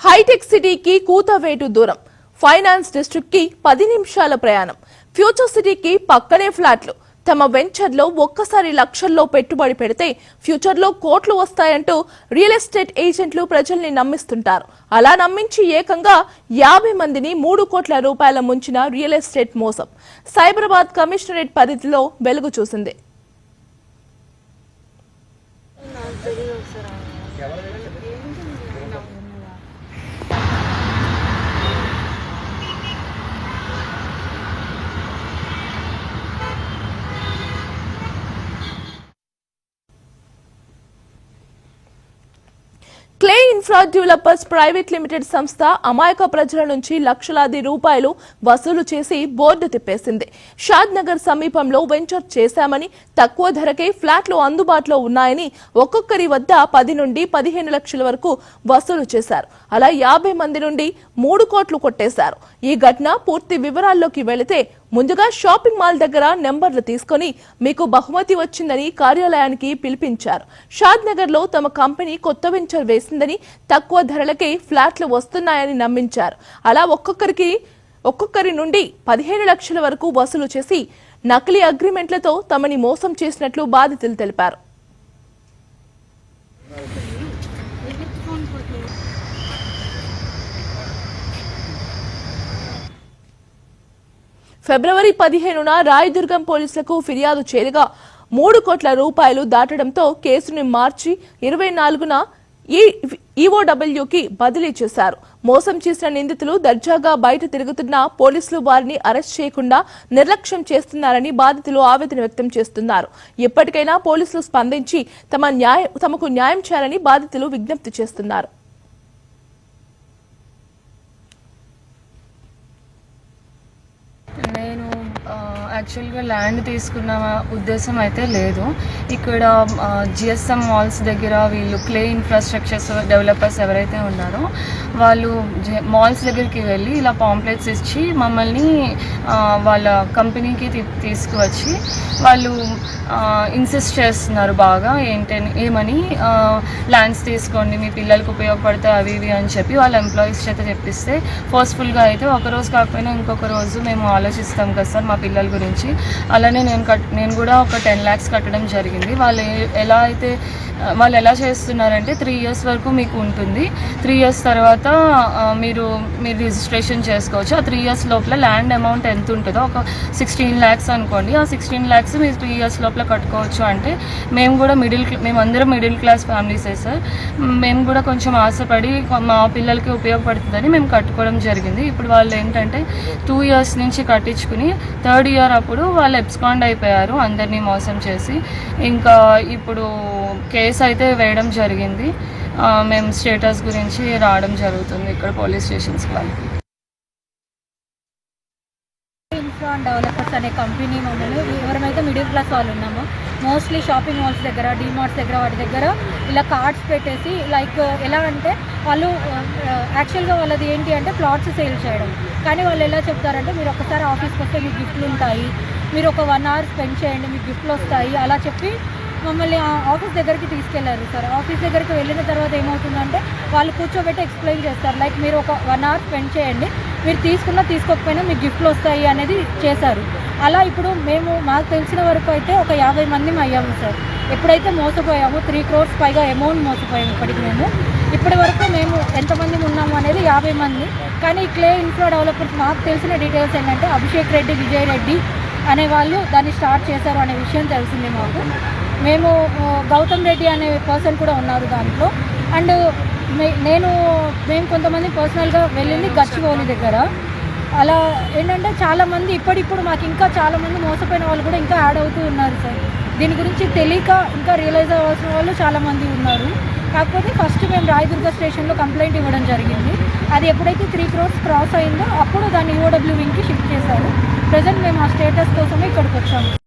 Hitech సిటీకి కూతవేటు దూరం, finance district కి 10 నిమిషాల ప్రయాణం, ఫ్యూచర్ సిటీకి పక్కనే ఫ్లాట్లు. తమ వెంచర్లో ఒక్కసారి లక్షల్లో పెట్టుబడి పెడితే ఫ్యూచర్లో కోట్లు వస్తాయంటూ రియల్ ఎస్టేట్ ఏజెంట్లు ప్రజల్ని నమ్మిస్తుంటారు. అలా నమ్మించి ఏకంగా 50 మందిని 3 కోట్ల రూపాయల ముంచిన రియల్ ఎస్టేట్ మోసం సైబరాబాద్ కమిషనరేట్ పరిధిలో వెలుగు చూసింది. Clay infra developers private limited సంస్థ అమాయక ప్రజల నుంచి లక్షలాది రూపాయలు వసూలు చేసి బోర్డు తిప్పేసింది. షాద్ నగర్ సమీపంలో వెంచర్ చేశామని, తక్కువ ధరకే ఫ్లాట్లు అందుబాటులో ఉన్నాయని ఒక్కొక్కరి వద్ద 10 నుండి 15 లక్షల వరకు వసూలు చేశారు. అలా 50 మంది నుండి 3 కోట్లు కొట్టేశారు. ఈ ఘటన పూర్తి వివరాల్లోకి వెళితే ముందుగా షాపింగ్ మాల్ దగ్గర నెంబర్లు తీసుకుని మీకు బహుమతి వచ్చిందని కార్యాలయానికి పిలిపించారు. షాద్ నగర్ లో తమ కంపెనీ కొత్త వెంచర్ వేసిందని, తక్కువ ధరలకే ఫ్లాట్లు వస్తున్నాయని నమ్మించారు. అలా ఒక్కొక్కరి నుండి 15 లక్షల వరకు వసూలు చేసి నకిలీ అగ్రిమెంట్లతో తమని మోసం చేసినట్లు బాధితులు తెలిపారు. ఫిబ్రవరి 15న రాయదుర్గం పోలీసులకు ఫిర్యాదు చేయగా 3 కోట్ల రూపాయలు దాటడంతో కేసుని మార్చి 24న ఈఓడబ్ల్యూకి బదిలీ చేశారు. మోసం చేసిన నిందితులు దర్జాగా బయట తిరుగుతున్న పోలీసులు వారిని అరెస్ట్ చేయకుండా నిర్లక్ష్యం చేస్తున్నారని బాధితులు ఆవేదన వ్యక్తం చేస్తున్నారు. ఇప్పటికైనా పోలీసులు స్పందించి తమకు న్యాయం చేయాలని బాధితులు విజ్ఞప్తి చేస్తున్నారు. యాక్చువల్గా ల్యాండ్ తీసుకున్న ఉద్దేశం అయితే లేదు. ఇక్కడ జిఎస్ఎం మాల్స్ దగ్గర వీళ్ళు క్లే ఇన్ఫ్రాస్ట్రక్చర్స్ డెవలపర్స్ ఎవరైతే ఉన్నారో వాళ్ళు మాల్స్ దగ్గరికి వెళ్ళి ఇలా పాంప్లెట్స్ ఇచ్చి మమ్మల్ని వాళ్ళ కంపెనీకి తీసుకువచ్చి వాళ్ళు ఇన్సిస్ట్ చేస్తున్నారు బాగా ఏమని ల్యాండ్స్ తీసుకోండి, మీ పిల్లలకు ఉపయోగపడతాయి అవి ఇవి అని చెప్పి వాళ్ళ ఎంప్లాయీస్ చేత చెప్పిస్తే ఫోర్స్ఫుల్గా అయితే ఒక రోజు కాకపోయినా ఇంకొక రోజు మేము ఆలోచిస్తాం కదా సార్ మా పిల్లల గురించి. అలానే నేను కూడా ఒక 10 lakhs కట్టడం జరిగింది. వాళ్ళు ఎలా చేస్తున్నారంటే 3 years వరకు మీకు ఉంటుంది, 3 years తర్వాత మీరు రిజిస్ట్రేషన్ చేసుకోవచ్చు. ఆ 3 years లోపల ల్యాండ్ అమౌంట్ ఎంత ఉంటుందో ఒక 16 lakhs అనుకోండి, ఆ 16 lakhs మీరు 3 years లోపల కట్టుకోవచ్చు. అంటే మేమందరం మిడిల్ క్లాస్ ఫ్యామిలీసే సార్. మేము కూడా కొంచెం ఆశపడి మా పిల్లలకి ఉపయోగపడుతుందని మేము కట్టుకోవడం జరిగింది. ఇప్పుడు వాళ్ళు ఏంటంటే 2 years నుంచి కట్టించుకుని 3rd year అప్పుడు వాళ్ళు ఎబ్స్కాండ్ అయిపోయారు అందరినీ మోసం చేసి. ఇంకా ఇప్పుడు కేసు అయితే వేయడం జరిగింది. మేము స్టేటస్ గురించి రావడం జరుగుతుంది ఇక్కడ పోలీస్ స్టేషన్స్కి. వాళ్ళకి ఇన్ఫ్రా డెవలపర్స్ అనే కంపెనీ మమ్మల్ని ఎవరైతే మిడిల్ క్లాస్ వాళ్ళు ఉన్నామో మోస్ట్లీ షాపింగ్ మాల్స్ దగ్గర, డీమార్ట్స్ దగ్గర వాటి దగ్గర ఇలా కార్డ్స్ పెట్టేసి లైక్ ఎలా అంటే వాళ్ళు యాక్చువల్గా వాళ్ళది ఏంటి అంటే ప్లాట్స్ సేల్ చేయడం. కానీ వాళ్ళు ఎలా చెప్తారంటే మీరు ఒకసారి ఆఫీస్కి వస్తే మీకు గిఫ్ట్లు ఉంటాయి, మీరు ఒక 1 hour స్పెండ్ చేయండి మీకు గిఫ్ట్లు వస్తాయి అలా చెప్పి మమ్మల్ని ఆఫీస్ దగ్గరికి తీసుకెళ్లారు సార్. ఆఫీస్ దగ్గరికి వెళ్ళిన తర్వాత ఏమవుతుందంటే వాళ్ళు కూర్చోబెట్టి ఎక్స్ప్లెయిన్ చేస్తారు, లైక్ మీరు ఒక 1 hour స్పెండ్ చేయండి, మీరు తీసుకోకపోయినా మీకు గిఫ్ట్లు వస్తాయి అనేది చేశారు. అలా ఇప్పుడు మాకు తెలిసిన వరకు అయితే ఒక 50 మంది అయ్యాము సార్. ఎప్పుడైతే మోసపోయామో 3 crores పైగా అమౌంట్ మోసపోయాము. ఇప్పటి వరకు మేము ఎంతమంది ఉన్నాము అనేది 50 మంది. కానీ క్లే ఇన్ఫ్రా డెవలపర్స్ మాకు తెలిసిన డీటెయిల్స్ ఏంటంటే అభిషేక్ రెడ్డి, విజయ్ రెడ్డి అనే వాళ్ళు దాన్ని స్టార్ట్ చేశారు అనే విషయం తెలిసింది మాకు. మేము గౌతమ్ రెడ్డి అనే పర్సన్ కూడా ఉన్నారు దాంట్లో. అండ్ మేము కొంతమంది పర్సనల్గా వెళ్ళింది గచ్చిబౌలి దగ్గర. అలా ఏంటంటే చాలామంది ఇప్పుడిప్పుడు మాకు ఇంకా చాలామంది మోసపోయిన వాళ్ళు కూడా ఇంకా యాడ్ అవుతూ ఉన్నారు సార్. దీని గురించి తెలియక ఇంకా రియలైజ్ అవ్వాల్సిన వాళ్ళు చాలామంది ఉన్నారు. కాకపోతే ఫస్ట్ మేము రాయదుర్గ స్టేషన్లో కంప్లైంట్ ఇవ్వడం జరిగింది. అది ఎప్పుడైతే 3 crores క్రాస్ అయిందో అప్పుడు దాన్ని ఈఓడబ్ల్యూకి షిఫ్ట్ చేశారు. ప్రజెంట్ మేము ఆ స్టేటస్ కోసమే ఇక్కడికి వచ్చాము.